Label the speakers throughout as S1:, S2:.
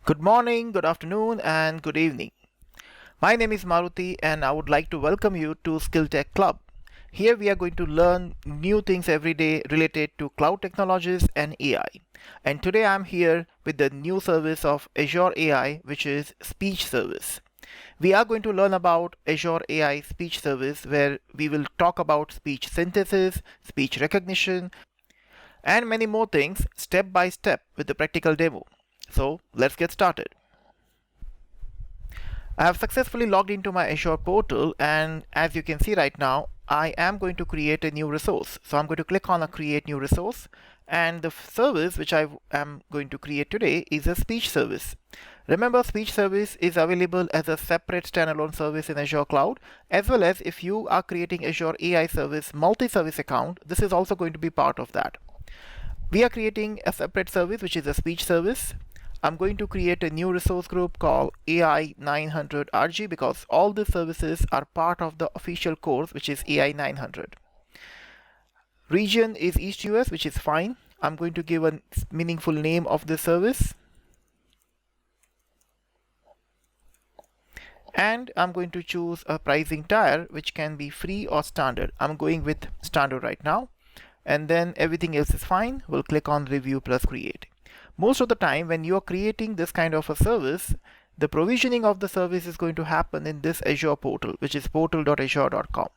S1: Good morning, good afternoon, and good evening. My name is Maruti, and I would like to welcome you to Skill Tech Club. Here we are going to learn new things every day related to cloud technologies and AI. And today I'm here with the new service of Azure AI, which is Speech Service. We are going to learn about Azure AI Speech Service, where we will talk about speech synthesis, speech recognition, and many more things step by step with the practical demo. So let's get started. I have successfully logged into my Azure portal, and as you can see right now, I am going to create a new resource. So I'm going to click on a create new resource, and the service which I am going to create today is a speech service. Remember, speech service is available as a separate standalone service in Azure Cloud, as well as if you are creating Azure AI Service multi-service account, this is also going to be part of that. We are creating a separate service which is a speech service. I'm going to create a new resource group called AI-900 RG because all these services are part of the official course, which is AI-900. Region is East US, which is fine. I'm going to give a meaningful name of this service. And I'm going to choose a pricing tier, which can be free or standard. I'm going with standard right now. And then everything else is fine. We'll click on review plus create. Most of the time when you are creating this kind of a service, the provisioning of the service is going to happen in this Azure portal, which is portal.azure.com.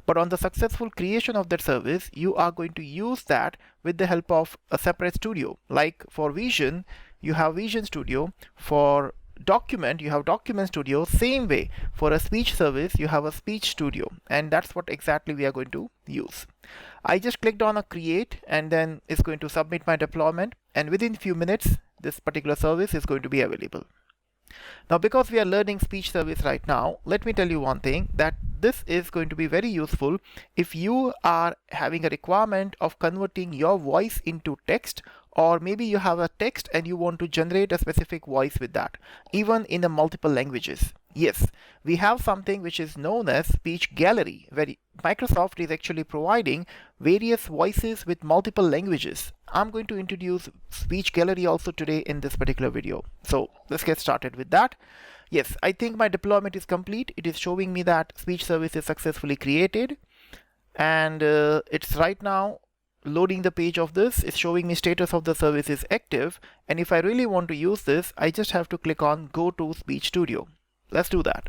S1: But on the successful creation of that service, you are going to use that with the help of a separate studio. Like for Vision, you have Vision Studio. For document, you have Document Studio. Same way, for a speech service, you have a Speech Studio. And that's what exactly we are going to use. I just clicked on a create, and then it's going to submit my deployment, and within few minutes this particular service is going to be available. Now, because we are learning speech service right now, let me tell you one thing, that this is going to be very useful if you are having a requirement of converting your voice into text, or maybe you have a text and you want to generate a specific voice with that, even in the multiple languages. Yes, we have something which is known as speech gallery, where Microsoft is actually providing various voices with multiple languages. I'm going to introduce speech gallery also today in this particular video. So let's get started with that. Yes, I think my deployment is complete. It is showing me that speech service is successfully created, and it's right now loading the page of this. It's showing me status of the service is active, and if I really want to use this, I just have to click on go to Speech Studio. Let's do that.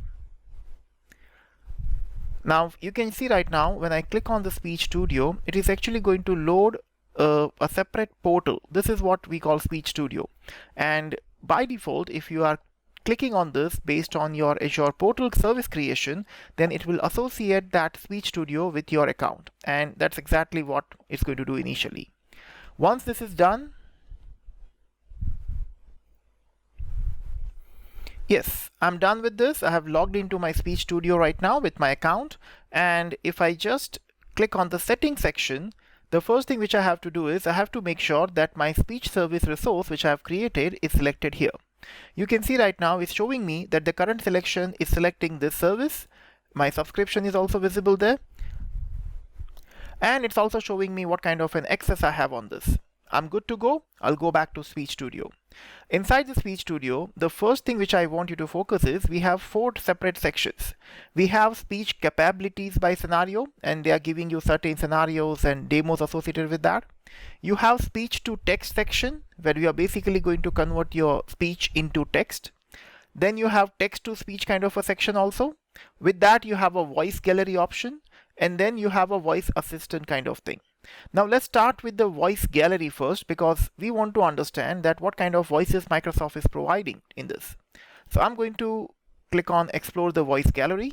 S1: Now you can see right now when I click on the Speech Studio, it is actually going to load a separate portal. This is what we call Speech Studio, and by default, if you are clicking on this based on your Azure portal service creation, then it will associate that Speech Studio with your account, and that's exactly what it's going to do initially. Once this is done, yes, I'm done with this. I have logged into my Speech Studio right now with my account, and if I just click on the settings section, the first thing which I have to do is I have to make sure that my speech service resource which I have created is selected here. You can see right now it's showing me that the current selection is selecting this service. My subscription is also visible there, and it's also showing me what kind of an access I have on this. I'm good to go. I'll go back to Speech Studio. Inside the Speech Studio, the first thing which I want you to focus is we have 4 separate sections. We have speech capabilities by scenario, and they are giving you certain scenarios and demos associated with that. You have speech to text section, where we are basically going to convert your speech into text. Then you have text to speech kind of a section also. With that, you have a voice gallery option, and then you have a voice assistant kind of thing. Now let's start with the voice gallery first, because we want to understand that what kind of voices Microsoft is providing in this. So I'm going to click on explore the voice gallery.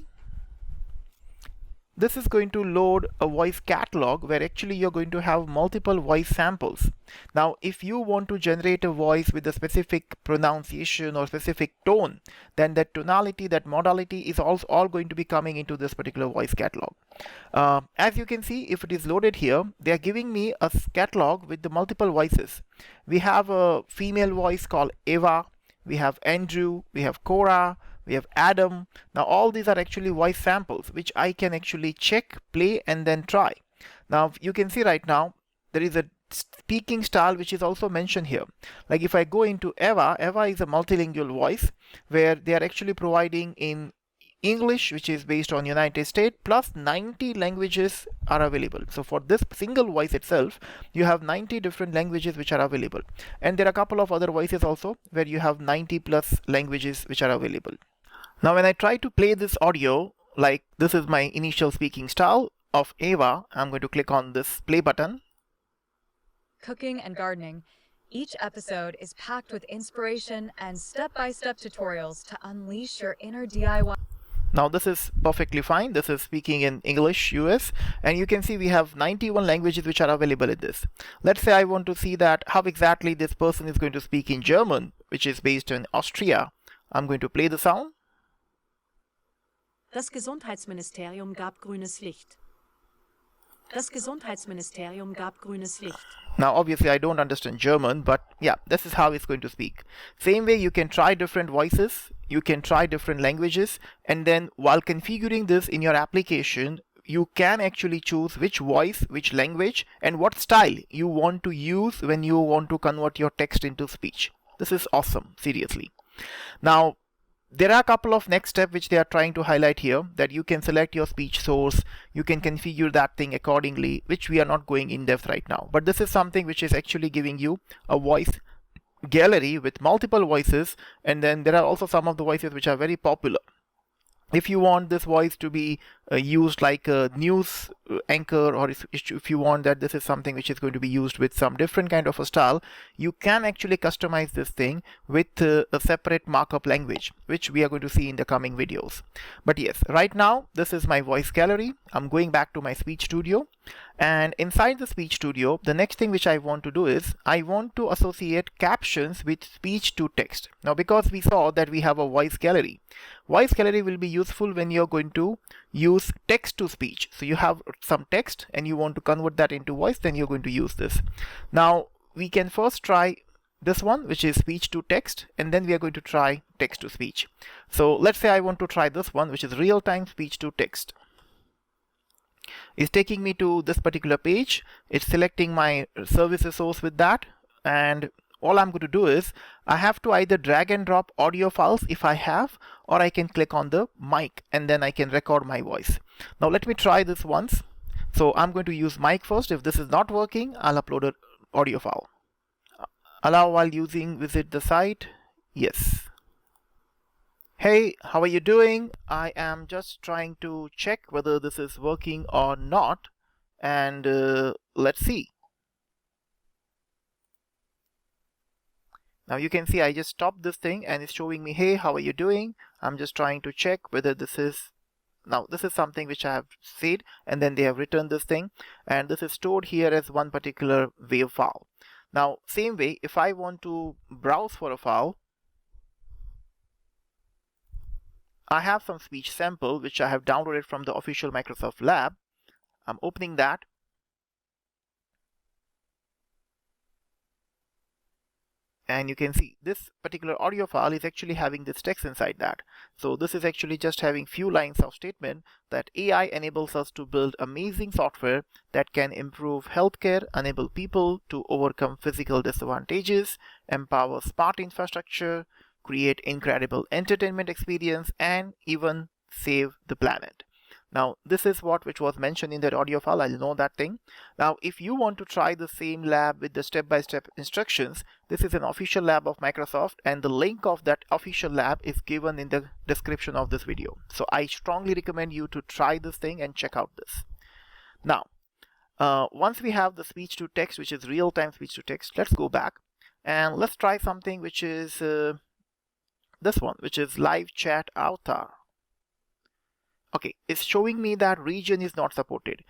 S1: This is going to load a voice catalog where actually you're going to have multiple voice samples. Now, if you want to generate a voice with a specific pronunciation or specific tone, then that tonality, that modality is also all going to be coming into this particular voice catalog. As you can see, if it is loaded here, they are giving me a catalog with the multiple voices. We have a female voice called Eva, we have Andrew, we have Cora, we have Adam. Now all these are actually voice samples which I can actually check, play, and then try. Now you can see right now there is a speaking style which is also mentioned here. Like if I go into Ava is a multilingual voice where they are actually providing in English, which is based on United States, plus 90 languages are available. So for this single voice itself, you have 90 different languages which are available. And there are a couple of other voices also where you have 90 plus languages which are available. Now when I try to play this audio, like this is my initial speaking style of Ava, I'm going to click on this play button.
S2: Cooking and gardening. Each episode is packed with inspiration and step-by-step tutorials to unleash your inner DIY.
S1: Now this is perfectly fine. This is speaking in English US, and you can see we have 91 languages which are available in this. Let's say I want to see that how exactly this person is going to speak in German, which is based in Austria. I'm going to play the sound.
S3: Das Gesundheitsministerium gab grünes Licht. Das Gesundheitsministerium gab grünes Licht.
S1: Now obviously I don't understand German, but yeah, this is how it's going to speak. Same way you can try different voices, you can try different languages, and then while configuring this in your application, you can actually choose which voice, which language, and what style you want to use when you want to convert your text into speech. This is awesome, seriously. Now, there are a couple of next steps which they are trying to highlight here, that you can select your speech source, you can configure that thing accordingly, which we are not going in depth right now. But this is something which is actually giving you a voice gallery with multiple voices, and then there are also some of the voices which are very popular. If you want this voice to be used like a news anchor, or if you want that this is something which is going to be used with some different kind of a style, you can actually customize this thing with a separate markup language, which we are going to see in the coming videos. But yes, right now this is my voice gallery. I'm going back to my speech studio, and inside the speech studio, the next thing which I want to do is I want to associate captions with speech to text. Now because we saw that we have a voice gallery, voice gallery will be useful when you're going to use text to speech. So you have some text and you want to convert that into voice, then you're going to use this. Now we can first try this one, which is speech to text, and then we are going to try text to speech. So let's say I want to try this one, which is real-time speech to text. It's taking me to this particular page. It's selecting my service resource with that, and all I'm going to do is I have to either drag and drop audio files if I have, or I can click on the mic and then I can record my voice. Now let me try this once. So I'm going to use mic first. If this is not working, I'll upload an audio file. Allow while using, visit the site. Yes. Hey, how are you doing? I am just trying to check whether this is working or not, and let's see. Now you can see I just stopped this thing and it's showing me, hey, how are you doing? I'm just trying to check whether this is, now this is something which I have said, and then they have returned this thing, and this is stored here as one particular WAV file. Now same way, if I want to browse for a file, I have some speech sample which I have downloaded from the official Microsoft lab. I'm opening that. And you can see this particular audio file is actually having this text inside that. So this is actually just having few lines of statement that AI enables us to build amazing software that can improve healthcare, enable people to overcome physical disadvantages, empower smart infrastructure, create incredible entertainment experience, and even save the planet. Now this is which was mentioned in that audio file. I'll know that thing. Now if you want to try the same lab with the step-by-step instructions, this is an official lab of Microsoft, and the link of that official lab is given in the description of this video. So I strongly recommend you to try this thing and check out this. Now once we have the speech to text, which is real-time speech to text, let's go back and let's try something which is this one, which is live chat avatar. Okay, it's showing me that region is not supported.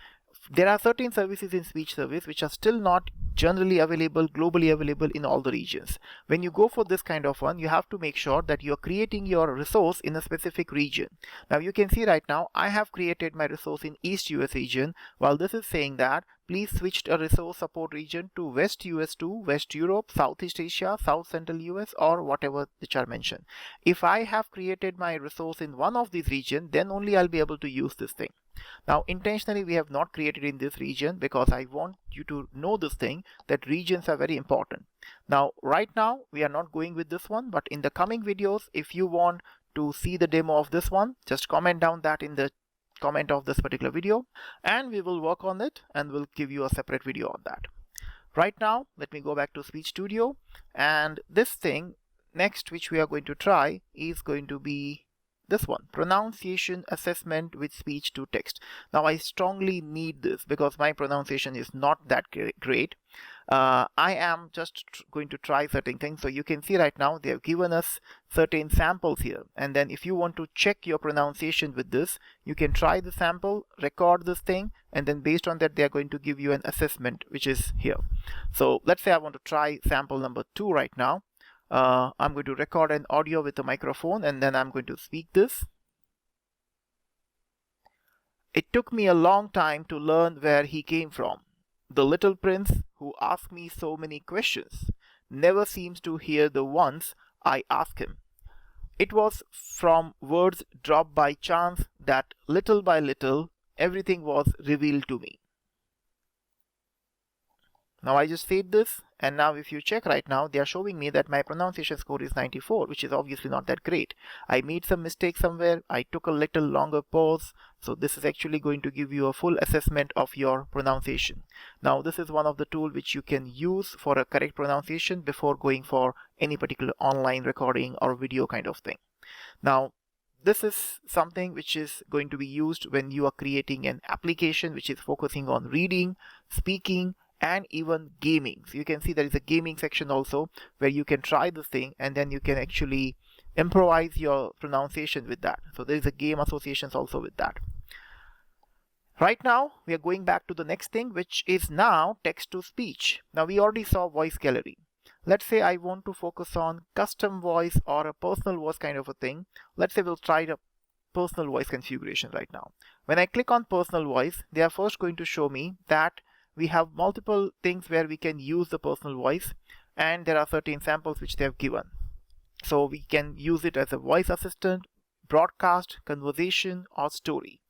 S1: There are certain services in speech service which are still not generally available, globally available in all the regions. When you go for this kind of one, you have to make sure that you are creating your resource in a specific region. Now you can see right now I have created my resource in East US region, while this is saying that please switch a resource support region to West US to West Europe, Southeast Asia, South Central US, or whatever which are mentioned. If I have created my resource in one of these regions, then only I'll be able to use this thing. Now intentionally we have not created in this region because I want you to know this thing, that regions are very important. Now right now we are not going with this one, but in the coming videos, if you want to see the demo of this one, just comment down that in the comment of this particular video, and we will work on it and we'll give you a separate video on that. Right now let me go back to Speech Studio, and this thing next which we are going to try is going to be this one, pronunciation assessment with speech to text. Now I strongly need this because my pronunciation is not that great. I am just going to try certain things. So you can see right now they have given us certain samples here, and then if you want to check your pronunciation with this, you can try the sample, record this thing, and then based on that they are going to give you an assessment which is here. So let's say I want to try sample number 2 right now. I'm going to record an audio with a microphone, and then I'm going to speak this. It took me a long time to learn where he came from. The little prince who asked me so many questions never seems to hear the ones I ask him. It was from words dropped by chance that little by little everything was revealed to me. Now I just said this, and now if you check right now, they are showing me that my pronunciation score is 94, which is obviously not that great. I made some mistake somewhere, I took a little longer pause, so this is actually going to give you a full assessment of your pronunciation. Now this is one of the tools which you can use for a correct pronunciation before going for any particular online recording or video kind of thing. Now this is something which is going to be used when you are creating an application which is focusing on reading, speaking, and even gaming. So you can see there is a gaming section also where you can try this thing and then you can actually improvise your pronunciation with that. So there is a game associations also with that. Right now we are going back to the next thing, which is now text to speech. Now we already saw voice gallery. Let's say I want to focus on custom voice or a personal voice kind of a thing. Let's say we'll try the personal voice configuration right now. When I click on personal voice, they are first going to show me that we have multiple things where we can use the personal voice, and there are certain samples which they have given. So we can use it as a voice assistant, broadcast, conversation, or story.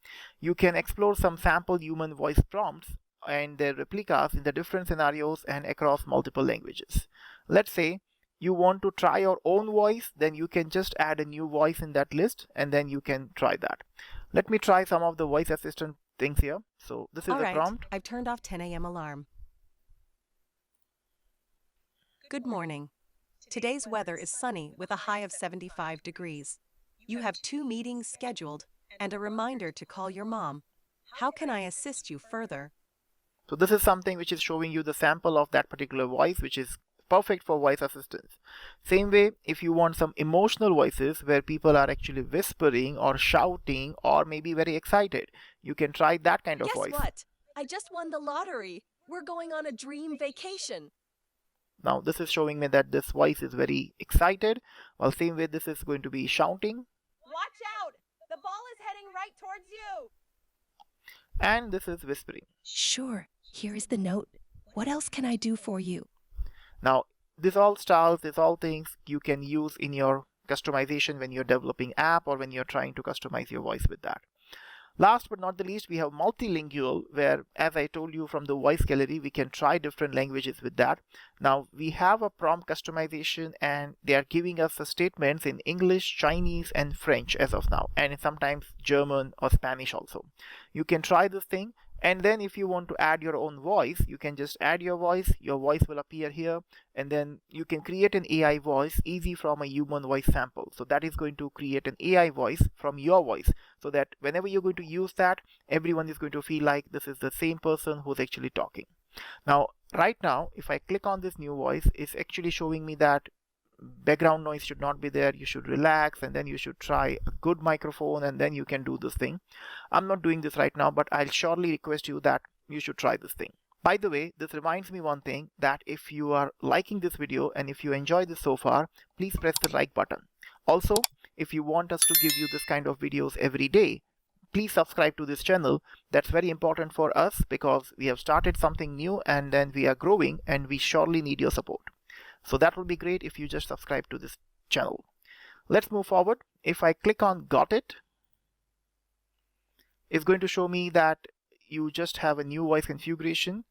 S1: You can explore some sample human voice prompts and their replicas in the different scenarios and across multiple languages. Let's say you want to try your own voice, then you can just add a new voice in that list and then you can try that. Let me try some of the voice assistant things here. So this is
S4: All
S1: the
S4: right,
S1: prompt.
S4: I've turned off 10 a.m. alarm. Good morning. Today's weather is sunny with a high of 75 degrees. You have 2 meetings scheduled and a reminder to call your mom. How can I assist you further?
S1: So this is something which is showing you the sample of that particular voice, which is perfect for voice assistance. Same way, if you want some emotional voices where people are actually whispering or shouting or maybe very excited, you can try that kind of
S5: Guess
S1: voice.
S5: what? I just won the lottery. We're going on a dream vacation.
S1: Now this is showing me that this voice is very excited, while same way this is going to be shouting.
S5: Watch out! The ball is heading right towards you.
S1: And this is whispering.
S6: Sure, here is the note. What else can I do for you?
S1: Now these all styles, these all things you can use in your customization when you're developing app or when you're trying to customize your voice with that. Last but not the least, we have multilingual, where, as I told you from the voice gallery, we can try different languages with that. Now we have a prompt customization and they are giving us the statements in English, Chinese, and French as of now, and sometimes German or Spanish also. You can try this thing, and then if you want to add your own voice, you can just add your voice will appear here, and then you can create an AI voice easy from a human voice sample. So that is going to create an AI voice from your voice, so that whenever you're going to use that, everyone is going to feel like this is the same person who's actually talking. Now right now if I click on this new voice, it's actually showing me that background noise should not be there, you should relax, and then you should try a good microphone, and then you can do this thing. I'm not doing this right now, but I'll surely request you that you should try this thing. By the way, this reminds me one thing, that if you are liking this video and if you enjoy this so far, please press the like button. Also, if you want us to give you this kind of videos every day, please subscribe to this channel. That's very important for us because we have started something new and then we are growing and we surely need your support. So that will be great if you just subscribe to this channel. Let's move forward. If I click on got it is going to show me that you just have a new voice configuration.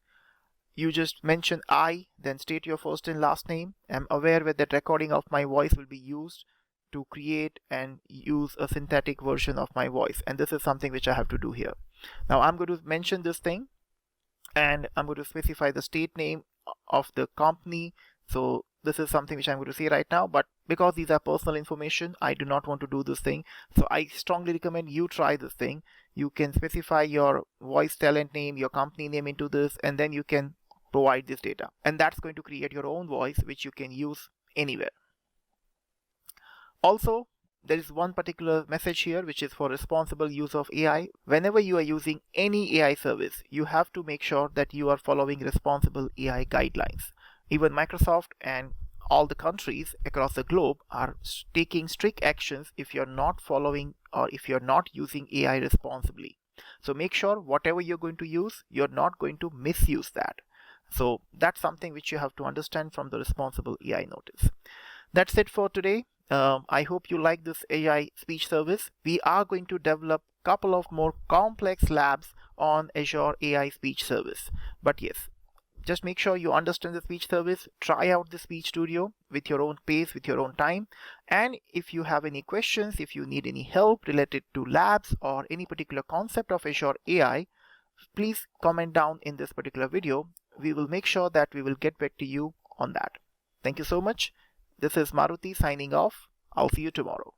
S1: You just mention I, then state your first and last name. I'm aware that recording of my voice will be used to create and use a synthetic version of my voice, and this is something which I have to do here. Now I'm going to mention this thing, and I'm going to specify the state name of the company. So this is something which I'm going to say right now, but because these are personal information, I do not want to do this thing. So I strongly recommend you try this thing. You can specify your voice talent name, your company name into this, and then you can provide this data, and that's going to create your own voice which you can use anywhere. Also, there is one particular message here which is for responsible use of AI. Whenever you are using any AI service, you have to make sure that you are following responsible AI guidelines. Even Microsoft and all the countries across the globe are taking strict actions if you're not following or if you're not using AI responsibly. So make sure whatever you're going to use, you're not going to misuse that. So that's something which you have to understand from the responsible AI notice. That's it for today. I hope you like this AI speech service. We are going to develop a couple of more complex labs on Azure AI Speech Service. But yes, just make sure you understand the speech service, try out the speech studio with your own pace, with your own time. And if you have any questions, if you need any help related to labs or any particular concept of Azure AI, please comment down in this particular video. We will make sure that we will get back to you on that. Thank you so much. This is Maruti signing off. I'll see you tomorrow.